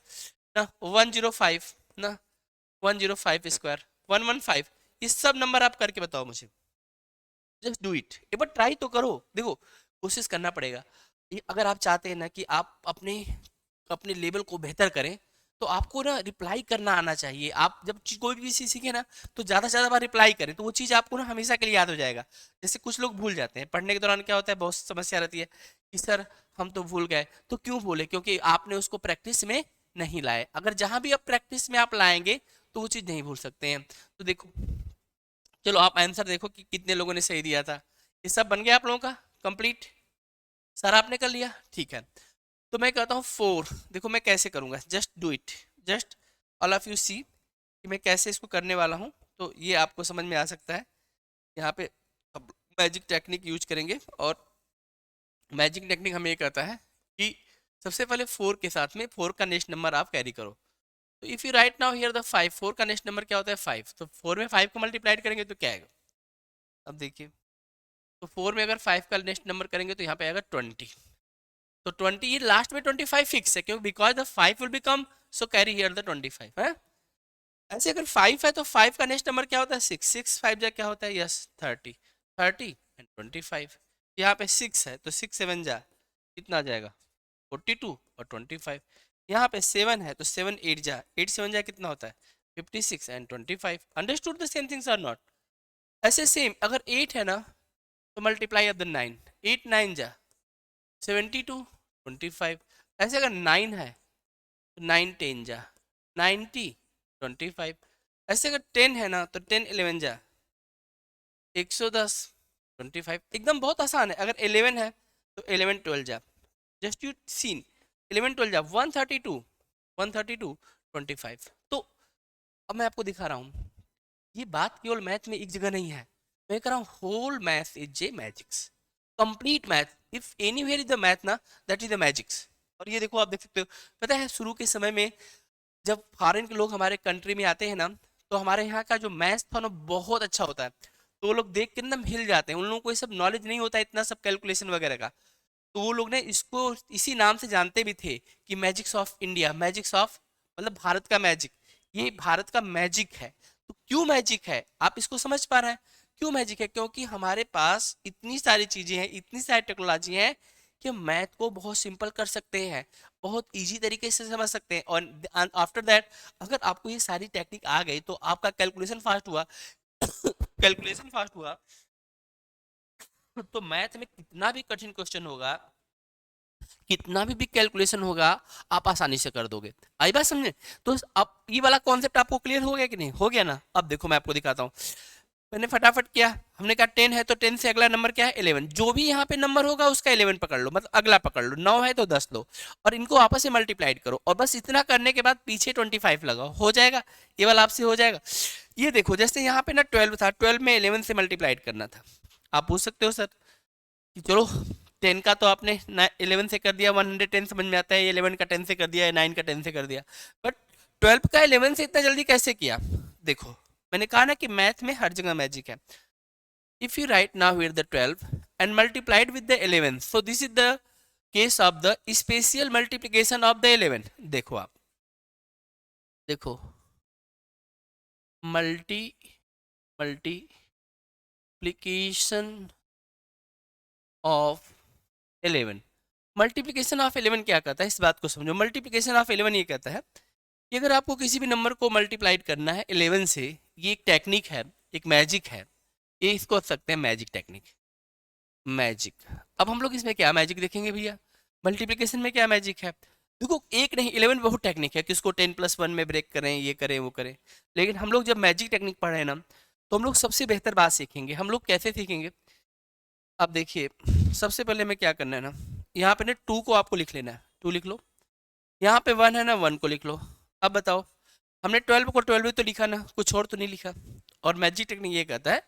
ना, 105 ना, 105 स्क्वायर, 115, ये सब नंबर आप करके बताओ मुझे। जस्ट डू इट, एक बार ट्राई तो करो। देखो कोशिश करना पड़ेगा। ये अगर आप चाहते हैं ना कि आप अपने अपने लेवल को बेहतर करें, तो आपको ना रिप्लाई करना आना चाहिए। आप जब कोई भी चीज़ सीखे ना, तो ज़्यादा से ज़्यादा बार रिप्लाई करें, तो वो चीज़ आपको ना हमेशा के लिए याद हो जाएगा। जैसे कुछ लोग भूल जाते हैं पढ़ने के दौरान, क्या होता है, बहुत समस्या रहती है कि सर हम तो भूल गए। तो क्यों भूले? क्योंकि आपने उसको प्रैक्टिस में नहीं लाए। अगर जहाँ भी आप प्रैक्टिस में आप लाएंगे तो वो चीज़ नहीं भूल सकते हैं। तो देखो, चलो आप आंसर देखो कि कितने लोगों ने सही दिया था। ये सब बन गया आप लोगों का कंप्लीट? सर आपने कर लिया, ठीक है। तो मैं कहता हूँ 4। देखो मैं कैसे करूँगा, just do it, just all of you see कि मैं कैसे इसको करने वाला हूँ। तो ये आपको समझ में आ सकता है। यहाँ पे अब मैजिक टेक्निक यूज करेंगे, और मैजिक टेक्निक हमें ये कहता है कि सबसे पहले 4 के साथ में 4 का नेक्स्ट नंबर आप कैरी करो। तो if you right now here the 5, 4 का नेक्स्ट नंबर क्या होता है? 5। तो 4 में 5 को मल्टीप्लाइड करेंगे तो क्या आएगा? अब देखिए, तो 4 में अगर 5 का नेक्स्ट नंबर करेंगे तो यहाँ पे आएगा 20। तो 20, ये लास्ट में 25 फिक्स है, क्यों? Because the 5 will become, so carry here the 25 है। ऐसे अगर 5 है तो 5 का नेक्स्ट नंबर क्या होता है? 6। 6 5 जा क्या होता है? यस 30। 30 एंड 25, यहाँ पे 6 है तो 6 7 जा कितना आ जाएगा? 42 और 25। यहाँ पे 7 है तो 7 8 जा, 8 7 जा कितना होता है? 56 and 25। Understood the same things are not? ऐसे सेम अगर 8 है ना, तो मल्टीप्लाई ऑफ द 9, 8 9 जा 72 25। ऐसे अगर 9 है तो 9 10 जा 90 25। ऐसे अगर 10 है ना, तो 10 11 जा 110 25। एकदम बहुत आसान है। अगर 11 है तो 11 12 जा, जस्ट यू सीन, 11 12 जा 132, 132 25। तो अब मैं आपको दिखा रहा हूँ, ये बात केवल मैथ में एक जगह नहीं है। मैं कह रहा हूँ whole math is a magics, complete math. If anywhere is the math ना, दैट इज द मैजिक्स। और ये देखो आप देख सकते हो, पता है शुरू के समय में जब फॉरेन के लोग हमारे कंट्री में आते हैं ना, तो हमारे यहाँ का जो मैथ्स था ना बहुत अच्छा होता है। तो वो लोग देख के एकदम हिल जाते हैं। उन लोगों को ये सब नॉलेज नहीं होता, इतना सब कैलकुलेशन वगैरह का। तो वो लोग ने इसको इसी नाम से जानते भी थे कि magics of India, magics of मतलब भारत का मैजिक, ये भारत का मैजिक है। तो क्यों मैजिक है आप इसको समझ पा रहे हैं? क्यों मैजिक है? क्योंकि हमारे पास इतनी सारी चीजें हैं, इतनी सारी टेक्नोलॉजी हैं कि हम मैथ को बहुत सिंपल कर सकते हैं, बहुत इजी तरीके से समझ सकते हैं। और आफ्टर दैट अगर आपको ये सारी टेक्निक आ गई तो आपका कैलकुलेशन फास्ट हुआ कैलकुलेशन फास्ट हुआ, तो मैथ में कितना भी कठिन क्वेश्चन होगा, कितना भी बिग कैलकुलेशन होगा, आप आसानी से कर दोगे। आई बात समझे? तो अब ये वाला कॉन्सेप्ट आपको क्लियर हो गया कि नहीं? हो गया ना? अब देखो मैं आपको दिखाता हूँ। मैंने फटाफट किया, हमने कहा 10 है तो 10 से अगला नंबर क्या है? 11। जो भी यहाँ पे नंबर होगा उसका 11 पकड़ लो, मतलब अगला पकड़ लो। 9 है तो 10 लो और इनको आपस में मल्टीप्लाइड करो, और बस इतना करने के बाद पीछे 25 लगाओ, हो जाएगा। ये वाला आपसे हो जाएगा। ये देखो जैसे यहाँ पे ना 12 था, 12 में 11 से मल्टीप्लाइड करना था। आप पूछ सकते हो सर कि चलो 10 का तो आपने 11 से कर दिया, 110 समझ में आता है, 11 का 10 से कर दिया, 9 का 10 से कर दिया, बट 12 का 11 से इतना जल्दी कैसे किया? देखो मैंने कहा ना कि मैथ में हर जगह मैजिक है। If you right now here the 12 and multiplied with the 11, so this is the case of the special multiplication of the 11। देखो आप देखो, multi multiplication of 11। Multiplication of 11 क्या कहता है, इस बात को समझो। मल्टीप्लिकेशन ऑफ 11 ये कहता है कि अगर आपको किसी भी नंबर को मल्टीप्लाइड करना है 11 से, ये एक टेक्निक है, एक मैजिक है। ये इसको कह सकते हैं मैजिक टेक्निक, मैजिक। अब हम लोग इसमें क्या मैजिक देखेंगे भैया? मल्टीप्लिकेशन में क्या मैजिक है? देखो एक नहीं 11 बहुत टेक्निक है कि उसको 10+1 में ब्रेक करें, ये करें वो करें, लेकिन हम लोग जब मैजिक टेक्निक पढ़ रहे हैं ना, तो हम लोग सबसे बेहतर बात सीखेंगे। हम लोग कैसे सीखेंगे? अब देखिए, सबसे पहले में क्या करना है ना, यहाँ पे ना 2 को आपको लिख लेना है, 2 लिख लो। यहाँ पे 1 है ना, 1 को लिख लो। अब बताओ, हमने 12 को 12 भी तो लिखा ना, कुछ और तो नहीं लिखा। और मैजिक टेक्निक ये कहता है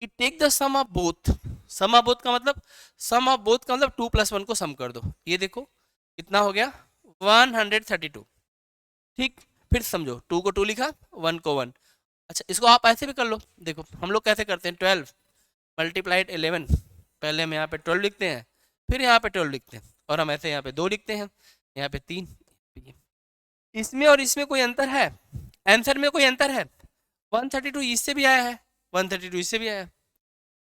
कि take the sum of both. Sum of both का मतलब, सम ऑफ बोथ का मतलब 2+1 को सम कर दो। ये देखो कितना हो गया, 132। ठीक, फिर समझो, 2 को 2 लिखा, 1 को 1। अच्छा, इसको आप ऐसे भी कर लो। देखो हम लोग कैसे करते हैं, 12 मल्टीप्लाइड 11, पहले हम यहाँ पे 12 लिखते हैं, फिर यहाँ पे 12 लिखते हैं, और हम ऐसे यहाँ पे 2 लिखते हैं, यहाँ पे 3। इसमें और इसमें कोई अंतर है? आंसर में कोई अंतर है? 132 इससे भी आया है, 132 इससे भी आया है।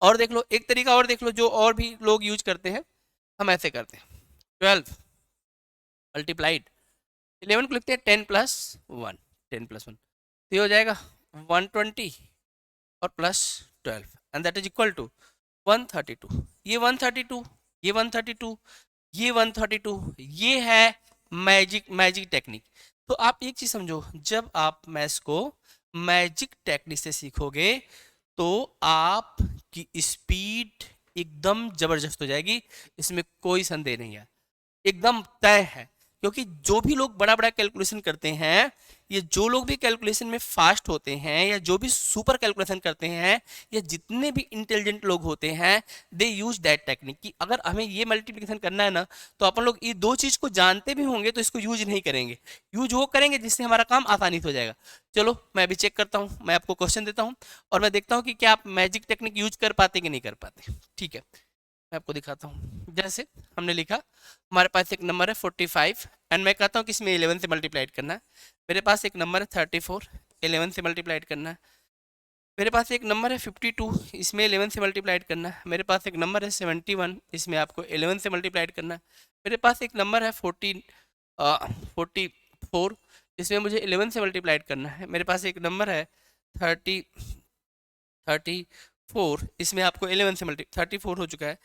और देख लो, एक तरीका और देख लो जो और भी लोग यूज करते हैं। हम ऐसे करते हैं, 12 मल्टीप्लाइड 11 को लिखते हैं 10+1, 10+1 तो ये हो जाएगा 120 और +12 and that is equal to 132। ये 132, ये 132, ये 132, ये है मैजिक, मैजिक टेक्निक। तो आप एक चीज समझो, जब आप मैथ्स को मैजिक टेक्निक से सीखोगे तो आपकी स्पीड एकदम जबरदस्त हो जाएगी, इसमें कोई संदेह नहीं है, एकदम तय है। क्योंकि जो भी लोग बड़ा बड़ा कैलकुलेशन करते हैं, ये जो लोग भी कैलकुलेशन में फास्ट होते हैं, या जो भी सुपर कैलकुलेशन करते हैं, या जितने भी इंटेलिजेंट लोग होते हैं, दे यूज दैट टेक्निक कि अगर हमें ये मल्टीप्लिकेशन करना है ना, तो अपन लोग ये दो चीज को जानते भी होंगे तो इसको यूज नहीं करेंगे, यूज वो करेंगे जिससे हमारा काम आसानी से हो जाएगा। चलो मैं अभी चेक करता हूँ, मैं आपको क्वेश्चन देता हूँ और मैं देखता हूँ कि क्या आप मैजिक टेक्निक यूज कर पाते कि नहीं कर पाते। ठीक है, मैं आपको दिखाता हूँ। जैसे हमने लिखा, हमारे पास एक नंबर है 45 एंड मैं कहता हूँ कि इसमें 11 से मल्टीप्लाइड करना है। मेरे पास एक नंबर है 34, 11 से मल्टीप्लाइड करना है। मेरे पास एक नंबर है 52, इसमें 11 से मल्टीप्लाइड करना है। मेरे पास एक नंबर है 71, इसमें आपको 11 से मल्टीप्लाइड करना है। मेरे पास एक नंबर है 44, इसमें मुझे 11 से मल्टीप्लाइड करना है। मेरे पास एक नंबर है 34, इसमें आपको 11 से 34 हो चुका है।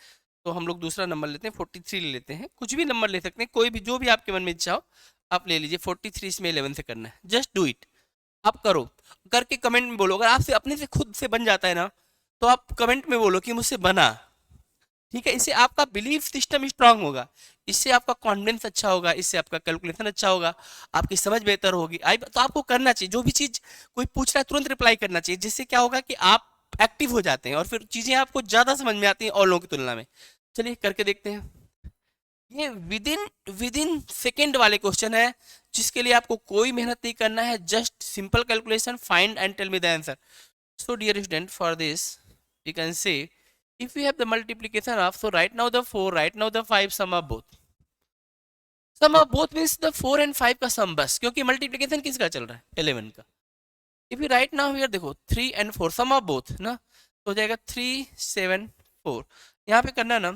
तो हम लोग दूसरा नंबर लेते हैं, 43 ले लेते हैं, कुछ भी नंबर ले सकते हैं, कोई भी जो भी आपके मन में इच्छा हो आप ले लीजिए। 43 इसमें 11 से करना है, जस्ट डू इट। आप करो, करके कमेंट में बोलो। अगर आपसे अपने से खुद से बन जाता है ना, तो आप कमेंट में बोलो कि मुझसे बना। ठीक है, इससे आपका बिलीफ सिस्टम स्ट्रांग होगा, इससे आपका कॉन्फिडेंस अच्छा होगा, इससे आपका कैलकुलेशन अच्छा होगा, आपकी समझ बेहतर होगी। आई तो आपको करना चाहिए, जो भी चीज कोई पूछ रहा है तुरंत रिप्लाई करना चाहिए, जिससे क्या होगा कि आप एक्टिव हो जाते हैं और फिर चीजें आपको ज्यादा समझ में आती हैं और लोगों की तुलना में। चलिए करके देखते हैं। ये विदिन विदिन सेकेंड वाले क्वेश्चन है, जिसके लिए आपको कोई मेहनत नहीं करना है, just simple calculation, find and tell me the answer. So dear student, for this we can say, if we have the multiplication of, so right now the 4, right now the 5, sum of both, sum of both means the 4 and 5 का sum बस, क्योंकि multiplication किसका चल रहा है, 11 का। if you write now here देखो 3 and 4 sum of both ना, तो हो जाएगा 3 7 4। यहाँ पे करना ना,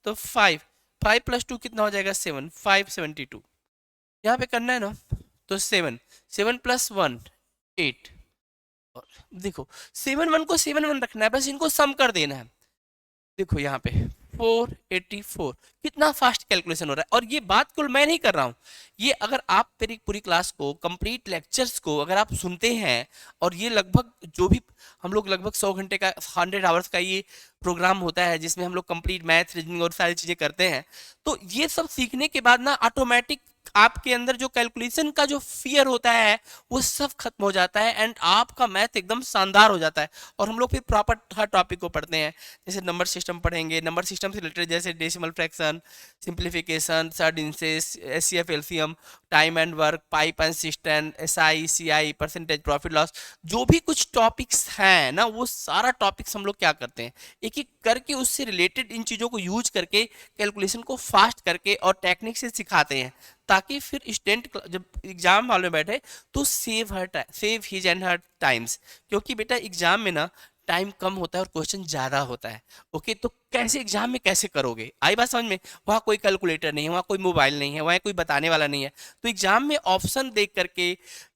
तो 5 5 + 2 कितना हो जाएगा 7, 5 72। यहाँ पे करना है ना, तो 7 7 + 1 8। और देखो 7 1 को 7 1 रखना है, बस इनको सम कर देना है। देखो यहाँ पे 484, कितना फास्ट कैलकुलेशन हो रहा है। और ये बात कुल मैं नहीं कर रहा हूँ, ये अगर आप मेरी पूरी क्लास को, कंप्लीट लेक्चर्स को अगर आप सुनते हैं, और ये लगभग जो भी हम लोग लगभग 100 घंटे का, 100 आवर्स का ये प्रोग्राम होता है, जिसमें हम लोग कंप्लीट मैथ, रीजनिंग और सारी चीजें करते हैं, तो ये सब सीखने के बाद ना ऑटोमेटिक आपके अंदर जो कैलकुलेशन का जो फियर होता है वो सब खत्म हो जाता है एंड आपका मैथ एकदम शानदार हो जाता है। और हम लोग फिर प्रॉपर हर टॉपिक को पढ़ते हैं, जैसे नंबर सिस्टम पढ़ेंगे, नंबर सिस्टम से रिलेटेड जैसे decimal fraction, simplification, surd indices, HCF, LCM, time and work, pipe कंसिस्टेंट, SI, CI, percentage, profit loss, जो भी कुछ टॉपिक्स हैं ना, वो सारा टॉपिक्स हम लोग क्या करते हैं, एक एक करके उससे रिलेटेड इन चीज़ों को यूज करके कैलकुलेशन को फास्ट करके और टेक्निक से सिखाते हैं, ताकि फिर स्टूडेंट जब एग्जाम हॉल में बैठे तो save his and her times. क्योंकि बेटा एग्जाम में ना टाइम कम होता है और क्वेश्चन ज़्यादा होता है। ओके, तो कैसे एग्जाम में कैसे करोगे, आई बात समझ में? वहाँ कोई कैलकुलेटर नहीं है, वहाँ कोई मोबाइल नहीं है, वहाँ कोई बताने वाला नहीं है। तो एग्जाम में ऑप्शन देख करके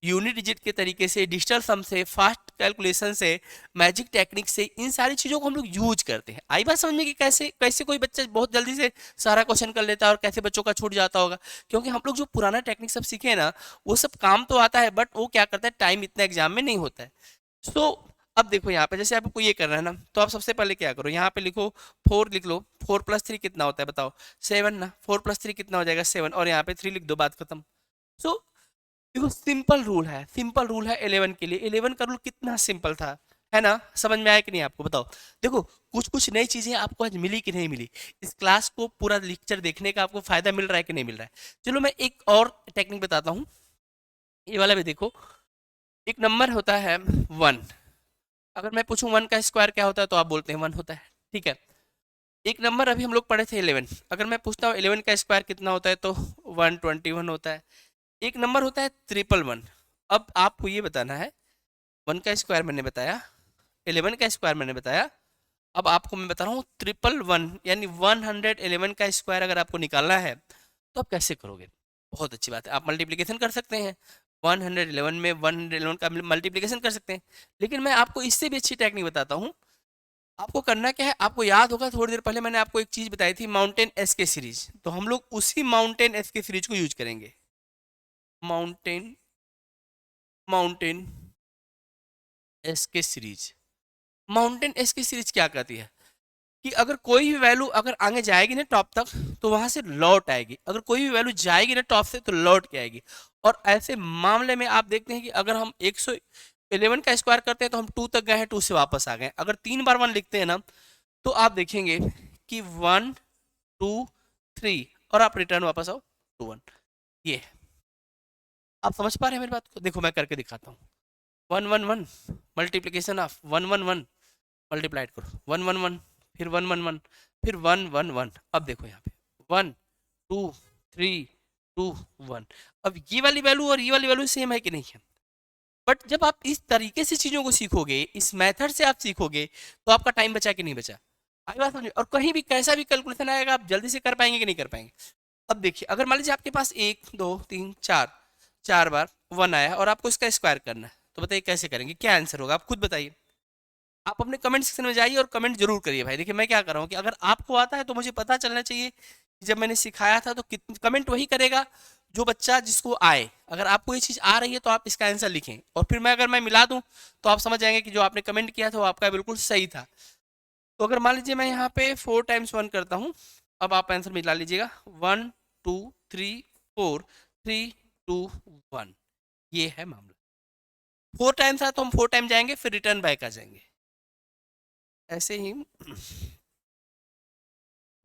यूनिट डिजिट के तरीके से, डिजिटल सम से, फास्ट कैलकुलेशन से, मैजिक टेक्निक से, इन सारी चीज़ों को हम लोग यूज करते हैं। आई बात समझ में कि कैसे कैसे कोई बच्चा बहुत जल्दी से सारा क्वेश्चन कर लेता है और कैसे बच्चों का छूट जाता होगा? क्योंकि हम लोग जो पुराना टेक्निक सब सीखे हैं ना, वो सब काम तो आता है, बट वो क्या करता है, टाइम इतना एग्जाम में नहीं होता है। सो अब देखो यहाँ पे जैसे आपको ये करना है ना, तो आप सबसे पहले क्या करो, यहाँ पे लिखो 4, लिख लो 4+3 कितना होता है बताओ? 7 ना। 4+3 कितना हो जाएगा? 7, और यहाँ पे 3 लिख दो, बात खत्म। सो देखो सिंपल रूल है, सिंपल रूल है 11 के लिए। 11 का रूल कितना सिंपल था, है ना? समझ में आया कि नहीं आपको? बताओ। देखो कुछ कुछ नई चीजें आपको आज मिली कि नहीं मिली, इस क्लास को पूरा लेक्चर देखने का आपको फायदा मिल रहा है कि नहीं मिल रहा है? चलो मैं एक और टेक्निक बताता हूँ, ये वाला भी देखो। एक नंबर होता है 1, अगर मैं पूछूं 1 का स्क्वायर क्या होता है तो आप बोलते हैं 1 होता है, ठीक है। एक नंबर अभी हम लोग पढ़े थे 11, अगर मैं पूछता हूँ 11 का स्क्वायर कितना होता है तो 121 होता है। एक नंबर होता है 111। अब आपको ये बताना है, 1 का स्क्वायर मैंने बताया, 11 का स्क्वायर मैंने बताया, अब आपको मैं बता रहा हूँ 111 यानी 111 का स्क्वायर अगर आपको निकालना है तो आप कैसे करोगे? बहुत अच्छी बात है, आप मल्टीप्लिकेशन कर सकते हैं। 111 में 111 का मल्टीप्लिकेशन कर सकते हैं। लेकिन मैं आपको इससे भी अच्छी टेक्निक बताता हूँ। आपको करना क्या है, आपको याद होगा थोड़ी देर पहले मैंने आपको एक चीज बताई थी, माउंटेन एस के सीरीज, तो हम लोग उसी माउंटेन एस के सीरीज को यूज करेंगे। माउंटेन माउंटेन एस के सीरीज, माउंटेन एस की सीरीज क्या कहती है कि अगर कोई भी वैल्यू अगर आगे जाएगी ना टॉप तक, तो वहां से लौट आएगी, अगर कोई भी वैल्यू जाएगी ना टॉप से तो लौट के आएगी। और ऐसे मामले में आप देखते हैं कि अगर हम 111 का स्क्वायर करते हैं तो हम 2 तक गए हैं, 2 से वापस आ गए। अगर 3 बार 1 लिखते हैं ना, तो आप देखेंगे कि 1 2 3 और आप रिटर्न वापस आओ 2 1। ये आप समझ पा रहे हैं मेरी बात को? देखो मैं करके दिखाता हूँ। 1 1 1 मल्टीप्लीकेशन ऑफ 1 1 1, मल्टीप्लाइड करो 1 1 1, फिर 1 1 1, फिर 1 1 1। अब देखो यहाँ पे 1 2 3 2 1। अब ये वाली वैल्यू और ये वाली वैल्यू सेम है कि नहीं है? बट जब आप इस तरीके से चीजों को सीखोगे, इस मेथड से आप सीखोगे, तो आपका टाइम बचा कि नहीं बचा? आई बात समझे? और कहीं भी कैसा भी कैलकुलेशन आएगा आप जल्दी से कर पाएंगे कि नहीं कर पाएंगे? अब देखिए, अगर मान लीजिए आपके पास 1 2 3 4 4 बार 1 आया और आपको इसका स्क्वायर करना है, तो बताइए कैसे करेंगे, क्या आंसर होगा? आप खुद बताइए। आप अपने कमेंट सेक्शन में जाइए और कमेंट जरूर करिए भाई। देखिए मैं क्या कर रहा हूँ कि अगर आपको आता है तो मुझे पता चलना चाहिए कि जब मैंने सिखाया था तो कितने कमेंट वही करेगा जो बच्चा जिसको आए। अगर आपको ये चीज़ आ रही है तो आप इसका आंसर लिखें, और फिर मैं अगर मैं मिला दूं तो आप समझ जाएंगे कि जो आपने कमेंट किया था वो आपका बिल्कुल सही था। तो अगर मान लीजिए मैं यहाँ पे 4 × 1 करता हूँ, अब आप आंसर मिला लीजिएगा। 1 2 3 4 3 2 1, ये है मामला। 4 टाइम्स था तो हम 4 टाइम जाएंगे, फिर रिटर्न बैक आ जाएंगे। ऐसे ही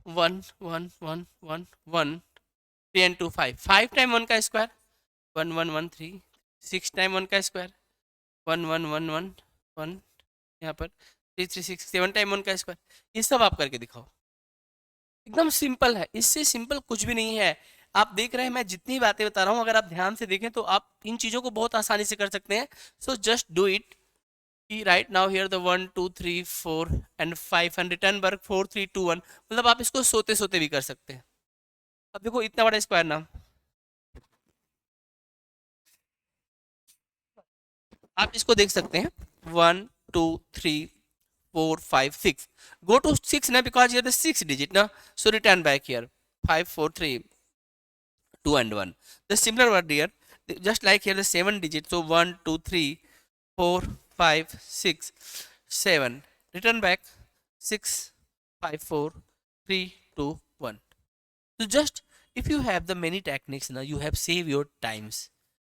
1 1 1 1 1 5 टाइम 1 का स्क्वायर 1 1 1 3। 6 टाइम 1 का स्क्वायर 1 1 1 1 1, यहाँ पर 3 3 6। 7 टाइम 1 का स्क्वायर। ये सब आप करके दिखाओ, एकदम सिंपल है, इससे सिंपल कुछ भी नहीं है। आप देख रहे हैं मैं जितनी बातें बता रहा हूँ, अगर आप ध्यान से देखें तो आप इन चीज़ों को बहुत आसानी से कर सकते हैं। So just do it. Right now here the 1 2 3 4 and 5 and written work 4 3 2 1। मतलब आप इसको सोते सोते भी कर सकते हैं। अब देखो इतना बड़ा स्क्वायर ना, आप इसको देख सकते हैं 1 2 3 4 5 6। गो टू 6 ना, बिकॉज ये 6 डिजिट ना, सो return back here 5 4 3 2 and 1। The similar word here, just like here the 7 digits, so 1 2 3 4 5 6 7, return back 6 5 4 3 2 1. So just if you have the many techniques now, you have saved your times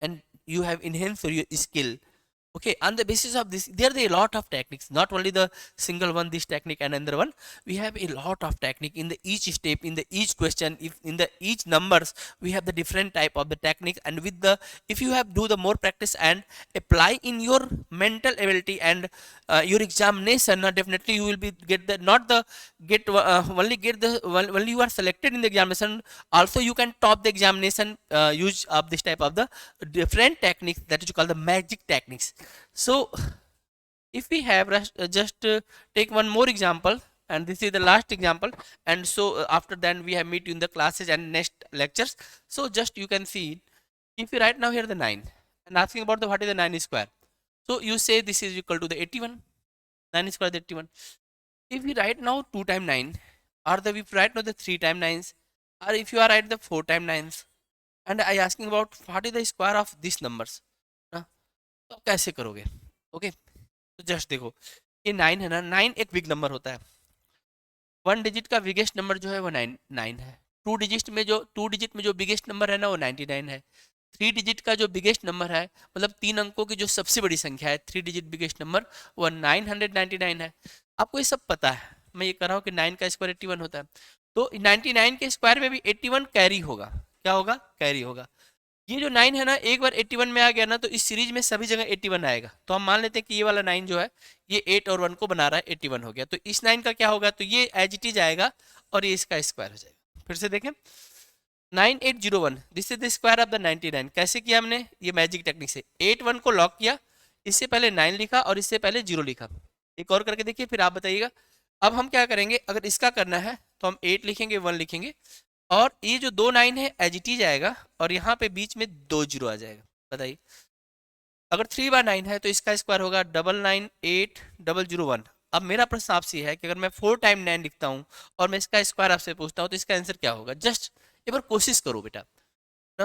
and you have enhanced your skill. Okay, on the basis of this there are a lot of techniques, not only the single one, this technique and another one. We have a lot of technique in the each step, in the each question, if in the each numbers we have the different type of the technique. And with the, if you have do the more practice and apply in your mental ability and your examination, definitely you will be get the not the get only get the only you are selected in the examination, also you can top the examination use of this type of the different techniques that is called the magic techniques. So If we have just take one more example, and this is the last example, and so after that we have meet in the classes and next lectures. So just you can see it. If you write now here the 9 and asking about the what is the 9 square, so you say this is equal to the 81. 9 square is 81. If we write now 2 times 9, or the if you write now the 3 times 9s, or if you are write the 4 times 9s, and I asking about what is the square of these numbers ना, तो आप कैसे करोगे? Okay, तो just देखो, ये 9 है ना, 9 एक बिग नंबर होता है। 1 डिजिट का बिगेस्ट नंबर जो है वो 9 है। 2 डिजिट में जो बिगेस्ट नंबर है ना वो 99 है। 3 डिजिट का जो बिगेस्ट नंबर है, मतलब 3 अंकों की जो सबसे बड़ी संख्या है, 3 डिजिट बिगेस्ट नंबर, वो 999 है। आपको ये सब पता है, मैं ये कह रहा हूँ कि 9 का स्क्वायर 81 होता है, तो 99 के स्क्वायर में भी 81 कैरी होगा। क्या होगा? कैरी होगा। ये जो 9 है ना, एक बार 81 में आ गया ना, तो इस सीरीज में सभी जगह 81 आएगा। तो हम मान लेते हैं कि ये वाला 9 जो है ये 8 और 1 को बना रहा है, 81 हो गया। तो इस 9 का क्या होगा? तो ये एज इट इज आएगा और ये इसका स्क्वायर हो जाएगा। फिर से देखें, 9801, this is the square of the 99। कैसे किया हमने? ये मैजिक टेक्निक से 81 को लॉक किया, इससे पहले 9 लिखा और इससे पहले 0 लिखा। एक और करके देखिए, फिर आप बताइएगा। अब हम क्या करेंगे, अगर इसका करना है तो हम 8 लिखेंगे, 1 लिखेंगे, और ये जो 2 9 है एज इट इज आएगा, और यहाँ पे बीच में 2 0 आ जाएगा। बताइए, अगर 3 बार 9 है तो इसका स्क्वायर होगा 998,001। अब मेरा प्रश्न आपसे है कि अगर मैं 4 टाइम 9 लिखता हूँ और मैं इसका स्क्वायर आपसे पूछता हूँ, तो इसका आंसर क्या होगा? जस्ट एक बार कोशिश करो बेटा ना।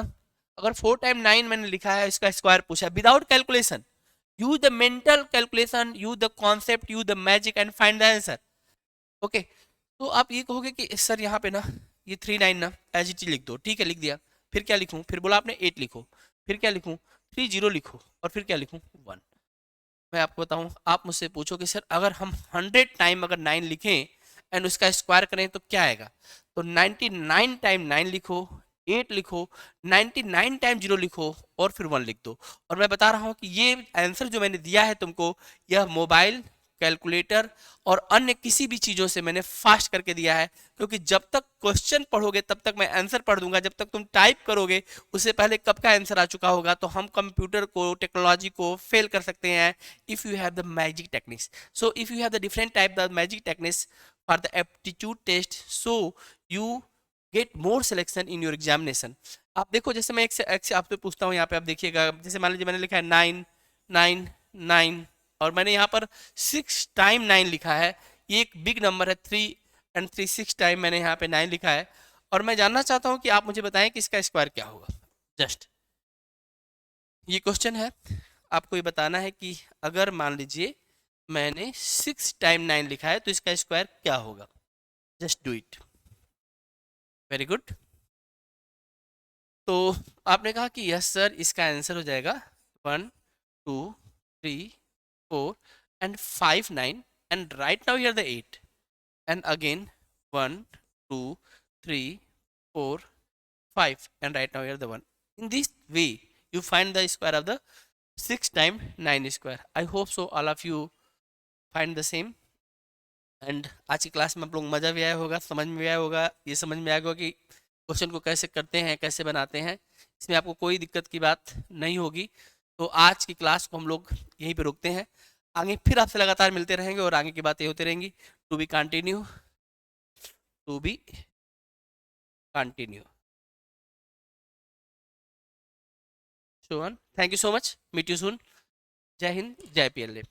अगर 4 टाइम 9 मैंने लिखा है, इसका स्क्वायर पूछा, without calculation, use the mental calculation, use the concept, use the magic and find the answer. Okay, तो आप ये कहोगे कि सर यहाँ पे ना ये 3 9 ना एज इट इज लिख दो। ठीक है, लिख दिया। फिर क्या लिखूँ? फिर बोला आपने 8 लिखो। फिर क्या लिखूँ? 3 0 लिखो। और फिर क्या लिखूँ? 1। मैं आपको बताऊँ, आप मुझसे पूछो कि सर अगर हम 100 टाइम अगर 9 लिखें एंड उसका स्क्वायर करें तो क्या आएगा? तो 99 टाइम 9 लिखो, 8 लिखो, 99 टाइम 0 लिखो, और फिर 1 लिख दो। और मैं बता रहा हूँ कि ये आंसर जो मैंने दिया है तुमको, यह मोबाइल, कैलकुलेटर और अन्य किसी भी चीज़ों से मैंने फास्ट करके दिया है। क्योंकि जब तक क्वेश्चन पढ़ोगे तब तक मैं आंसर पढ़ दूंगा, जब तक तुम टाइप करोगे उससे पहले कब का आंसर आ चुका होगा। तो हम कंप्यूटर को, टेक्नोलॉजी को फेल कर सकते हैं if you have the magic techniques. So if you have the different type the magic techniques for the aptitude test, so you get more selection in your examination. आप देखो, जैसे मैं एक से आपसे पूछता हूँ, यहाँ पे आप देखिएगा, जैसे मान लीजिए मैंने लिखा है 9 9 9, और मैंने यहाँ पर 6 टाइम 9 लिखा है। ये एक बिग नंबर है, 3 and 3, 6 टाइम मैंने यहाँ पे 9 लिखा है। और मैं जानना चाहता हूँ कि आप मुझे बताएं कि इसका स्क्वायर क्या होगा। जस्ट ये क्वेश्चन है, आपको ये बताना है कि अगर मान लीजिए मैंने 6 टाइम 9 लिखा है तो इसका स्क्वायर क्या होगा। Just do it. Very good. तो आपने कहा कि यस सर, इसका आंसर हो जाएगा 1 2 3 4 and 5 9, and right now here the 8, and again 1 2 3 4 5, and right now here the 1. In this way you find the square of the 6 times 9 square. I hope so all of you find the same. And आज की class में आप लोग मज़ा भी आया होगा, समझ में भी आया होगा, ये समझ में आया होगा कि क्वेश्चन को कैसे करते हैं, कैसे बनाते हैं। इसमें आपको कोई दिक्कत की बात नहीं होगी। तो आज की क्लास को हम लोग यहीं पे रोकते हैं। आगे फिर आपसे लगातार मिलते रहेंगे और आगे की बातें होती रहेंगी। To be continue, to be continue. शोवन, thank you so much, meet you soon. जय हिंद, जय पीएलए।